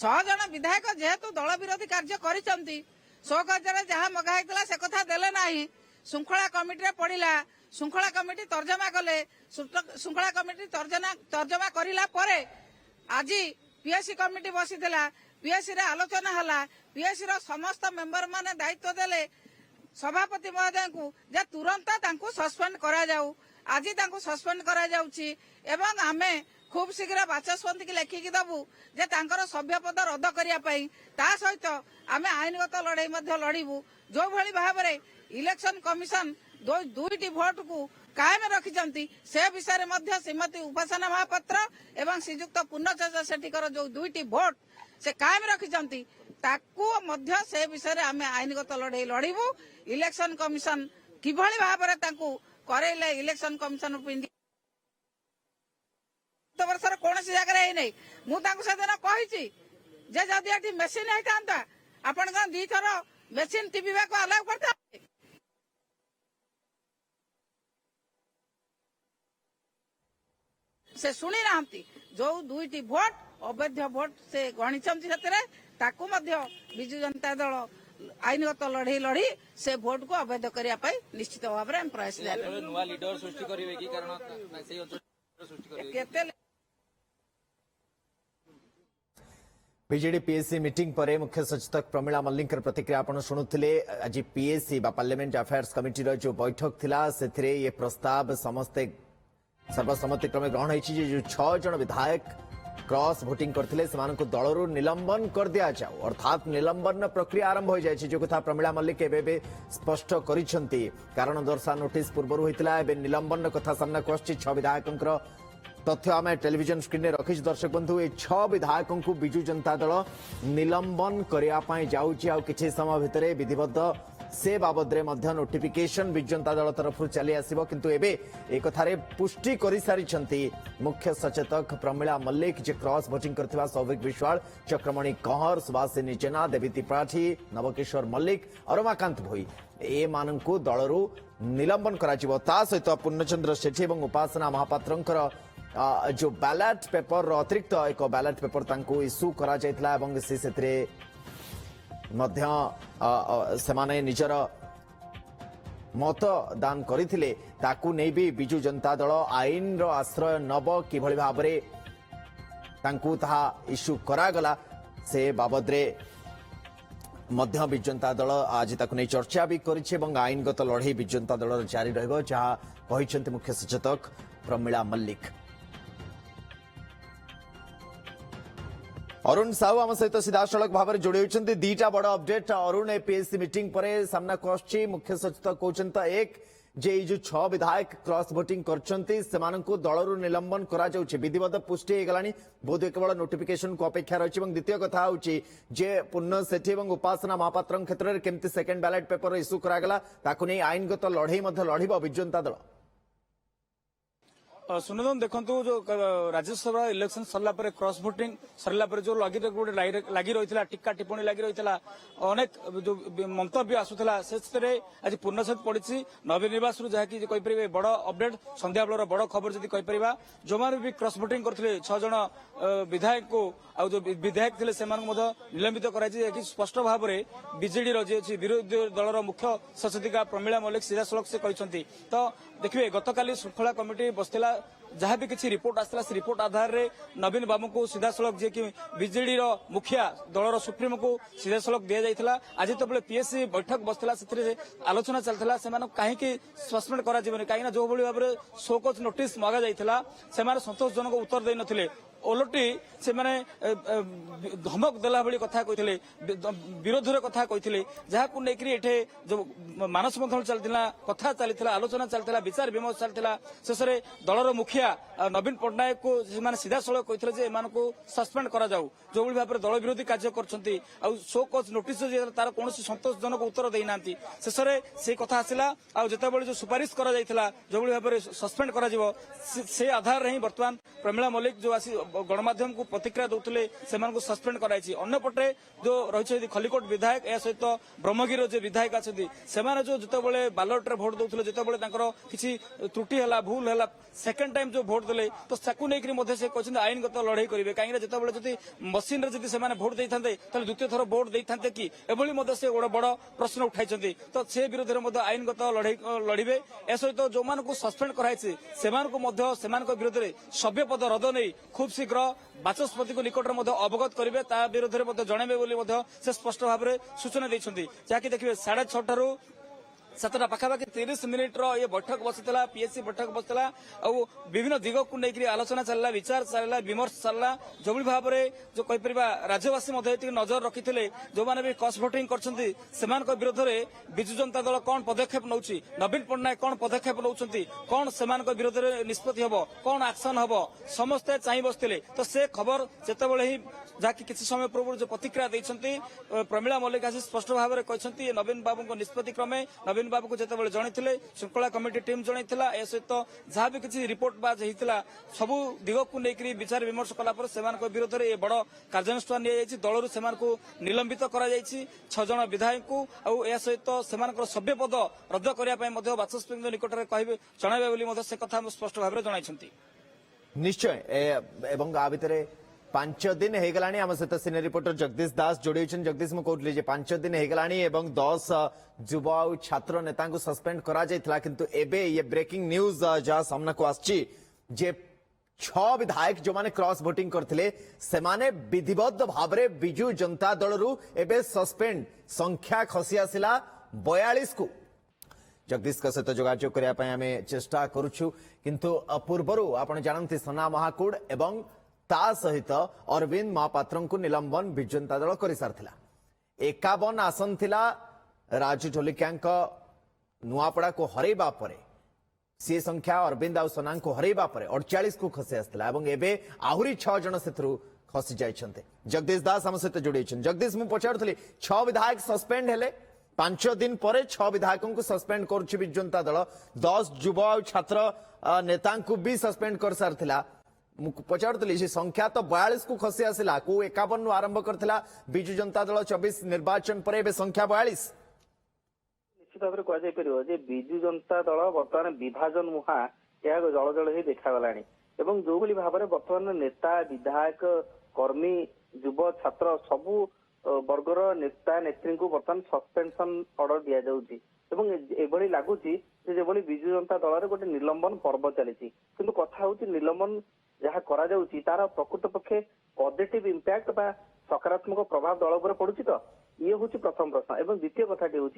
छह जन विधायक जेहेतु दल विरोधी कार्य करिसंती सो कार्य जहाँ मगाइला से कथा देले नाही श्रृंखला कमिटी पड़िला श्रृंखला कमिटी तर्जमा कले श्रृंखला कमिटी तर्जमा करिला परे आज पीएससी कमिटी बसीला पीएससी रे आलोचना हला पीएससी रो समस्त मेंबर माने दायित्व देले सभापति महोदय को जे तुरंत तांको सस्पेंड करा जाऊ आज तांको सस्पेंड करा जाउची एवं आमे खूब शीघ्र बाचस्पति की लेखिकी दबु जे तांकर सभ्य पद रद्द करिया पई ता सहित आमे आईनगत लड़ाई मध्य लड़ीबू जो भली भाव में इलेक्शन कमिशन दुईटी भोट को कायम रखिचंती से विषय में श्रीमती उपासना महापात्र एवं श्रीजुक्त पूर्णचंद्र सेठीकर जो दुईटी भोट से कायम रखिचंती ताकू मध्य से विषय आमे आईनगत लड़ाई लड़ीबू इलेक्शन कमिशन किभली भाव में तांकू करेले इलेक्शन कमिशन ऑफ इंडिया वर्षर कौन जगह नहीं मुझे कही जदि ये मेसीन होता आपण दी थर मेसीन टीवी को अलाउ करता से शुणी ना जो दुईटी भोट अवैध भोट से गणी विजु जनता दल आईनगत लड़ई लड़ी से भोट को अवैध करने निश्चित भाव में प्रयास बीजेडी पीएससी मीटिंग पर मुख्य सचेतक प्रमिला मल्लिक प्रतिक्रिया आपण शुणुले आज पीएससी पार्लियामेंट अफेयर्स कमिटी जो बैठक थिला से ये प्रस्ताव समस्ते सर्वसम्मतिक्रमे ग्रहण होती जो 6 जन विधायक क्रॉस भोटिंग करते दलरू निलंबन कर दिया जाऊ अर्थात निलंबन प्रक्रिया आरंभ हो जाए जो कथा प्रमिला मल्लिक एवं स्पष्ट करिसेंती कारण दर्शा नोटिस पूर्व होता है निलंबन कथा सामना को 6 विधायकों तथ्य आम टेलीविजन स्क्रीन में रखी दर्शक बंधु ये 6 विधायकों को विजु जनता दल निलंबन करने जाऊँगी किसी समय भितर विधिबद्ध से बाबद नोटिफिकेशन विजु जनता दल तरफ चली आसो किंतु एबे एक कथारे पुष्टि कर सारी मुख्य सचेतक प्रमिला मल्लिक जे क्रॉस भोटिंग करथिबा सौभिक विश्वाल चक्रमणि कहर सुभाषिनी जेना देवी त्रिपाठी नवकिशोर मल्लिक और रमाकांत भोई ए माननकु दलरू निलंबन करा जिवो ता सहित पूर्णचंद्र सेठी और उपासना महापात्रंकर जो बैलेट पेपर अतिरिक्त एक बैलेट पेपर तांको इश्यू करा जायतला एवं से मध्य सेमाने निजर मत दान करथिले ताकू नै भी बिजु जनता दल आईन रो आश्रय नब किभली भाव रे तांकू ताहा इश्यू करागला से बाबद रे मध्य बिजु जनता दल आज ताकू नै चर्चा भी करिछि एवं आईनगत लड़ाई बिजु जनता दल जारी रहबो जहा कहिसंते मुख्य सचेतक प्रमिला मल्लिक। अरुण साहू आम सहित सीधासलख भाव में जोड़ी होती दीटा बड़ अपडेट अरुण पीएससी मीटिंग पर सामना को मुख्य सचेतक कहते एक जे जो 6 विधायक क्रॉस भोटिंग करछंती सेमानंकु दलरू निलंबन करा जाउछि विधिवत पुष्टि हे गलानी बोध केवल नोटिफिकेशन को अपेक्षा रही और द्वितीय कथा होछि जे पूर्ण सेठी और उपासना महापात्र क्षेत्र में केमती सेकेंड बैलेट पेपर इश्यू करागला ताकु नै आईनगत लड़ाई लड़िबो बिजु जनता दल। सुनंदन देखु जो राज्यसभा इलेक्शन सरला पर क्रॉस भोटिंग सरला पर जो लगी रही टीका टिप्पणी लगी रही अनेक जो मंतव्य आसूला से आज पूर्णछेद पड़ी नवीन निवास जहाँकि कहीपर बड़ अपडेट संध्या बेलर बड़ खबर जदि कहीपर जो मैंने भी क्रॉस भोटिंग करते 6 जन विधायक को आ जो विधायक थे से निलंबित कर स्पष्ट भाव में बीजेडी जी विरोधी दलर मुख्य सचेतिका प्रमिला मल्लिक सीधासलख से कहते तो देखिए गतकाली श्रृंखला कमिटी बसला जहाँ भी किसी रिपोर्ट आसला से रिपोर्ट आधार रे नवीन बाबू को सीधासलख जी कि बीजेडी मुखिया दलर सुप्रीमो को सीधासलख दि जाइए आज तो पीएससी बैठक बसला से आलोचना चलता से कहीं सस्पेंड कर कहीं जो भाव में शोकज नोटिस मगा जाइए से संतोषजनक उत्तर दे नथिले ओलटी से माने धमक देला भली कथा कहथिले विरोध रे कथा कहथिले जहा को नेकरी एठे जो मानस मंथन चलतिला कथा चलतिला आलोचना चलतिला विचार विमर्श चलतिला शेषरे दलर मुखिया नवीन पटनायक को माने सीधा सळख कहथिले जे एमान को सस्पेंड करा जाऊ जो भली भाबरे दल विरोधी कार्य करछंती आ शो कज नोटिस जे तार कोनोसी संतोषजनक उत्तर देई नांती शेषरे से कथा आसिला आ जते बेले जो सुपारिश करा जाइतिला जो भली भाबरे सस्पेंड करा जिवो से आधार रे ही वर्तमान प्रमिला मल्लिक जो आसी गणमाध्यम को प्रतिक्रिया दौले से सस्पेंड कराई अन्यपटे जो रही खलिकोट विधायक या सहित ब्रह्मगिरी जो विधायक अच्छा से जो जिते बालोट्रे भोट दौले जिते किसी त्रुटि है भूल है सेकेंड टाइम जो भोट देले तो ताकू नहीं से कहते आईनगत लड़ाई करेंगे कहीं जिते मशीन रे भोट देते द्वितीय थर भोट देते कि एभली से गोटे बड़ प्रश्न उठाई तो से विरोध में आईनगत लड़ाई लड़े ए सहित जो सस्पेंड कराई से विरोध में सभ्य पद रद नहीं खूब शीघ्र बाचस्पति निकट में अवगत करेंगे ता विरोध में जनइबे से स्पष्ट भाव में सूचना देते जहाँकि देखिए 6:30 7टा पाखापाखि 30 मिनिट ये बैठक बसीला पीएससी बैठक बसला और विभिन्न दिग को लेकर आलोचना चलला विचार चलला विमर्श चलला जो भाव में जो कहीपर राज्यवासी नजर रखी जो मैंने भी क्रॉस भोटिंग कर विरोध में विजु जनता दल कौन पदक्षेप नौ नवीन पट्टनायक कौन पदक्षेप नौ कौन से विरोध में निष्पत्ति हम कौन एक्शन हम समस्ते चाह बसते तो से खबर जितेबाला ही जहाँकि किसी समय पूर्व जो प्रतिक्रिया देते प्रमिला मल्लिक आसी स्पष्ट भाव में कहते नवीन बाबू निष्पत्ति क्रमे नवीन बाबू को जिते जनई श्रृंखला कमिटी टीम जनईला ए सहित जहाँ भी किसी रिपोर्ट बाज होता सबू दिग को लेकर विचार विमर्श कलापर से विरोध में बड़ कार्यानुष्ठान नि दलू से निलंबित कर 6 जन विधायक को या सहित से सभ्य पद रद्द करने बाचस्पति निकट में कहे जनइबे से कथा स्पष्ट भाव में जनई निश्चय एवं आ भितर 5 दिन हो गलानी आम सहित सीनियर रिपोर्टर जगदीश दास जोड़ी जगदीश मुझे कहली 5 दिन हो गलानी एवं 10 युव और छात्र नेता को सस्पेंड करा जायथिला किंतु एबे ये ब्रेकिंग न्यूज जहाँ सामना को आछि जे 6 विधायक जो माने क्रॉस वोटिंग करथिले से माने विधिबद्ध भाव में बिजु जनता दल रु एबे सस्पेंड संख्या खसी आसिला 42 को जगदीश का सहित जोगाजोग करने आम चेष्टा करुछु किंतु पूर्वर आप जानते सना महाकूड़ एवं ता सहित अरविंद महापात्र को निलंबन विजु जनता दल कर सारी 51 आसन थिला राजू ढोलिकिया नुआपड़ा को हरैबा परे सी संख्या अरविंद आउ सना को हरैबा परे 48 को खसी आसला एवं एबे आहुरी 6 जन सेथरु खसी जाइछन्ते जगदीश दास हम सहित जोड़ी जगदीश मु पचारुथली 6 विधायक सस्पेंड हेले 5 दिन पर 6 विधायकों को सस्पेंड करुछि विजु जनता दल 10 युव और छात्र नेता को भी सस्पेंड कर सारथिला पचारुली संख्या तो 42 को खसी आसला को 51 आरंभ करथिला विजु जनता दल 24 निर्वाचन पर एबे संख्या 42 निश्चित भाव में कह विजु जनता दल बर्तमान विभाजन मुहा यह जल जल ही देखा एवं जो भाव में बर्तमान नेता विधायक कर्मी युव छात्र सबू वर्गर नेता नेत्री को बर्तमान सस्पेंशन ऑर्डर दि जाउची एभली लगुच विजु जनता दल गोटे निलंबन पर्व चली कथा हूँ निलंबन जहाँ करा जाउची तार प्रकृत पक्षे पॉजिटिव इंपैक्ट बा सकारात्मक प्रभाव दल पर पड़ुची तो ये हूँ प्रथम प्रश्न एवं द्वितीय कथाटी हूँ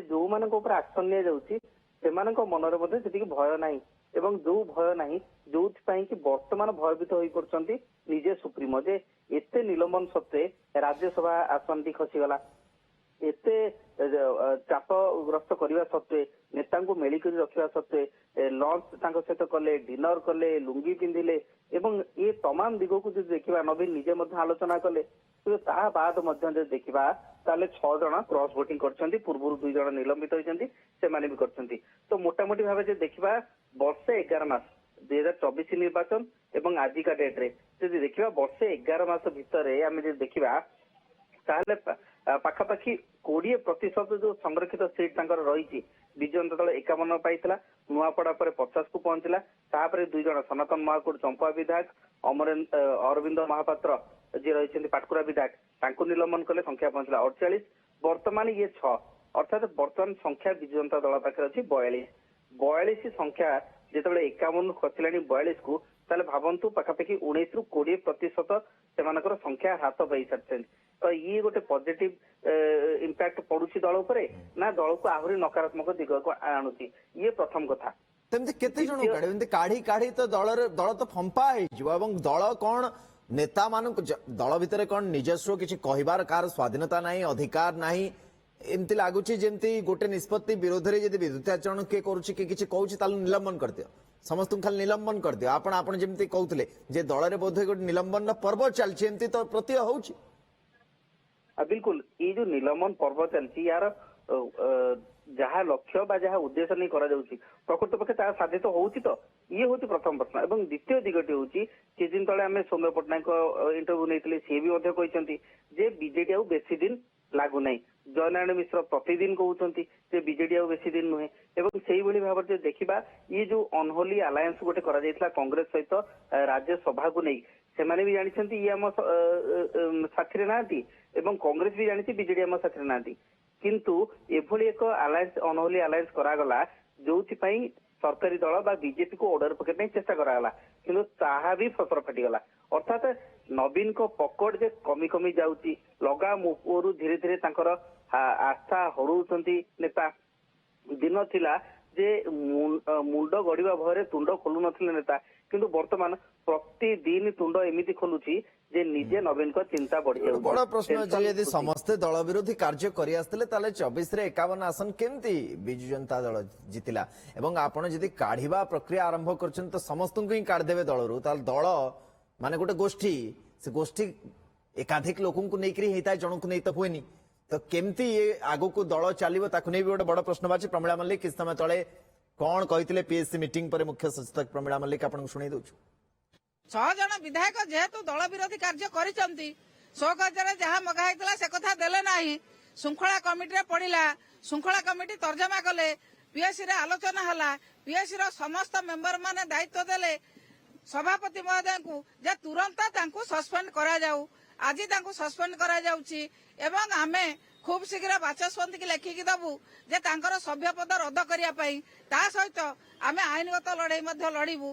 जो मान एक्शन नि जाउची सेमानक मनरे मध्ये सेतिकी भय नाही एवं जो भय नाही जो कि वर्तमान भयभीत होई पड़छंती निजे सुप्रीमो जे एते निलंबन सत्वे राज्यसभा आसन टी खसीगला एते चापग्रस्त करने सत्वे नेता को मेलिक रखा सत्वे लंच सहित कले डिनर कले लुंगी पिंधिले एवं ये तमाम दिग को जो देखा नवीन निजे आलोचना कले ता बाद देखा ताले 6 जन क्रॉस वोटिंग करछंती पूर्व 2 जन निलंबित होइछंती से माने भी करछंती तो मोटामोटी भाव जे देखा वर्षे 11 मास 2024 निर्वाचन एवं आजिका डेट रे जदि देखा वर्षे 11 मास भितर आम देखा ताहले पाखापाखि 20% जो संरक्षित सीट रही विजु जनता दल 51 पाई नुआपड़ा पर 50 को पहुंचला तापर 2 जन सनातन महाकूट चंपा विधायक अरविंद महापात्र जी रही पाटकुरा विधायक निलंबन कले संख्या पहुंचला 48 वर्तमान ये 6 अर्थात वर्तमान संख्या विजु जनता दल पाखे अच्छी 42 संख्या जिते 51 खसला 42 को ताले भावंतु पाखापाखि 19 रु 20% से संख्या ह्रास पाई सारी तो ये गोटे पॉजिटिव इंपैक्ट पड़ुछि दल उपरे ना दल को आहुरी नकारात्मक दिग को आणुछि ये प्रथम कथा तेमते केते जण काढे एमते काढी काढी तो दल तो फंपा हे जिवो एवं दल कोन नेता मान दल भितर कोन निजस्व किछि कहिबार कार स्वाधीनता नाही अधिकार नाही एमती लागुछि जेमती गोटे निष्पत्ति विरोध रे यदि विरुद्धाचरण के करूछि के किछि कहूछि ताल निलंबन कर दियो समस्त खाली निलंबन कर दियो आपण जेमती कहउतले जे दल रे बोधे गोटे निलंबन पर्व चलछि एमती तो प्रत्यय होउछि बिल्कुल ये जो निलंबन पर्व चलती यार ଯାହା ଲକ୍ଷ୍ୟ ବା ଯାହା ଉଦ୍ଦେଶ୍ୟ ନେଇ କରାଯାଉଛି ପ୍ରକୃତ ପକ୍ଷେ ତାହା ସାଧିତ ହଉଛି ତ ଇଏ ହଉଛି ପ୍ରଥମ ପ୍ରଶ୍ନ। ଏବଂ ଦ୍ୱିତୀୟ ଦିଗଟି ହଉଛି କିଛି ଦିନ ତଳେ ଆମେ ସୌମ୍ୟ ପଟ୍ଟନାୟକ ଇଣ୍ଟରଭ୍ୟୁ ନେଇଥିଲେ, ସିଏ ବି ମଧ୍ୟ କହିଛନ୍ତି ଯେ ବିଜେଡି ଆଉ ବେଶୀ ଦିନ ଲାଗୁନାହିଁ। ଜୟନାରାୟଣ ମିଶ୍ର ପ୍ରତିଦିନ କହୁଛନ୍ତି ଯେ ବିଜେଡି ଆଉ ବେଶୀ ଦିନ ନୁହେଁ। ଏବଂ ସେଇଭଳି ଭାବରେ ଯଦି ଦେଖିବା ଇଏ ଯୋଉ ଅନହୋଲି ଆଲାଏନ୍ସ ଗୋଟେ କରାଯାଇଥିଲା କଂଗ୍ରେସ ସହିତ ରାଜ୍ୟସଭାକୁ ନେଇ, ସେମାନେ ବି ଜାଣିଛନ୍ତି ଇଏ ଆମ ସାଥିରେ ନାହାନ୍ତି ଏବଂ କଂଗ୍ରେସ ବି ଜାଣିଛି ବିଜେଡି ଆମ ସାଥିରେ ନାହାନ୍ତି। କିନ୍ତୁ ଏଭଳି ଏକ ଆଲାଏନ୍ସ ଅନହୋଲି ଆଲାଏନ୍ସ କରାଗଲା ଯୋଉଥିପାଇଁ ସରକାରୀ ଦଳ ବା ବିଜେପି କୁ ଅର୍ଡର ପକେଇବା ପାଇଁ ଚେଷ୍ଟା କରାଗଲା, କିନ୍ତୁ ତାହା ବି ଫସର ଫାଟିଗଲା। ଅର୍ଥାତ ନବୀନଙ୍କ ପକଡ ଯେ କମି କମି ଯାଉଛି, ଲଗାମ ଉପରୁ ଧୀରେ ଧୀରେ ତାଙ୍କର ଆସ୍ଥା ହରଉଛନ୍ତି ନେତା। ଦିନ ଥିଲା ଯେ ମୁଣ୍ଡ ଗଡିବା ଭୟରେ ତୁଣ୍ଡ ଖୋଲୁ ନଥିଲେ ନେତା, କିନ୍ତୁ ବର୍ତ୍ତମାନ ପ୍ରତିଦିନ ତୁଣ୍ଡ ଏମିତି ଖୋଲୁଛି ଯେ ନିଜେ ନବୀନଙ୍କ ଚିନ୍ତା ବଢିଯାଉଛି। ବଡ ପ୍ରଶ୍ନ ଅଛି, ଯଦି ସମସ୍ତେ ଦଳ ବିରୋଧୀ କାର୍ଯ୍ୟ କରି ଆସିଥିଲେ ତାହେଲେ 24 ରେ 51 ଆସନ କେମିତି ବିଜୁ ଜନତା ଦଳ ଜିତିଲା? ଏବଂ ଆପଣ ଯଦି କାଢିବା ପ୍ରକ୍ରିୟା ଆରମ୍ଭ କରିଛନ୍ତି ତ ସମସ୍ତଙ୍କୁ ହିଁ କାଢିଦେବେ ଦଳରୁ, ତାହେଲେ ଦଳ ମାନେ ଗୋଟେ ଗୋଷ୍ଠୀ, ସେ ଗୋଷ୍ଠୀ ଏକାଧିକ ଲୋକଙ୍କୁ ନେଇକରି ହେଇଥାଏ, ଜଣକୁ ନେଇ ତ ହୁଏନି। ତ କେମିତି ଏ ଆଗକୁ ଦଳ ଚାଲିବ ତାକୁ ନେଇ ବି ଗୋଟେ ବଡ ପ୍ରଶ୍ନ ବାଚୀ। ପ୍ରମିଳା ମଲ୍ଲିକ କିଛି ସମୟ ତଳେ କଣ କହିଥିଲେ ପିଏସସି ମିଟିଂ ପରେ ମୁଖ୍ୟ ସଚେତକ ପ୍ରମିଳା ମଲ୍ଲିକ ଆପଣଙ୍କୁ ଶୁଣେଇ ଦଉଛୁ। 6 ଜଣ ବିଧାୟକ ଯେହେତୁ ଦଳ ବିରୋଧୀ କାର୍ଯ୍ୟ କରିଛନ୍ତି, ସ୍ୱକାର୍ଯ୍ୟରେ ଯାହା ମଗା ହେଇଥିଲା ସେ କଥା ଦେଲେ ନାହିଁ। ଶୃଙ୍ଖଳା କମିଟିରେ ପଡିଲା, ଶୃଙ୍ଖଳା କମିଟି ତର୍ଜମା କଲେ, ପିଏସସି ରେ ଆଲୋଚନା ହେଲା, ପିଏସସି ର ସମସ୍ତ ମେମ୍ବର ମାନେ ଦାୟିତ୍ୱ ଦେଲେ ସଭାପତି ମହୋଦୟଙ୍କୁ ଯେ ତୁରନ୍ତ ତାଙ୍କୁ ସସ୍ପେଣ୍ଡ କରାଯାଉ। ଆଜି ତାଙ୍କୁ ସସ୍ପେଣ୍ଡ କରାଯାଉଛି ଏବଂ ଆମେ ଖୁବ୍ ଶୀଘ୍ର ବାଚସ୍ପତିକି ଲେଖିକି ଦେବୁ ଯେ ତାଙ୍କର ସଭ୍ୟପଦ ରଦ୍ଦ କରିବା ପାଇଁ। ତା ସହିତ ଆମେ ଆଇନଗତ ଲଢେଇ ମଧ୍ୟ ଲଢିବୁ।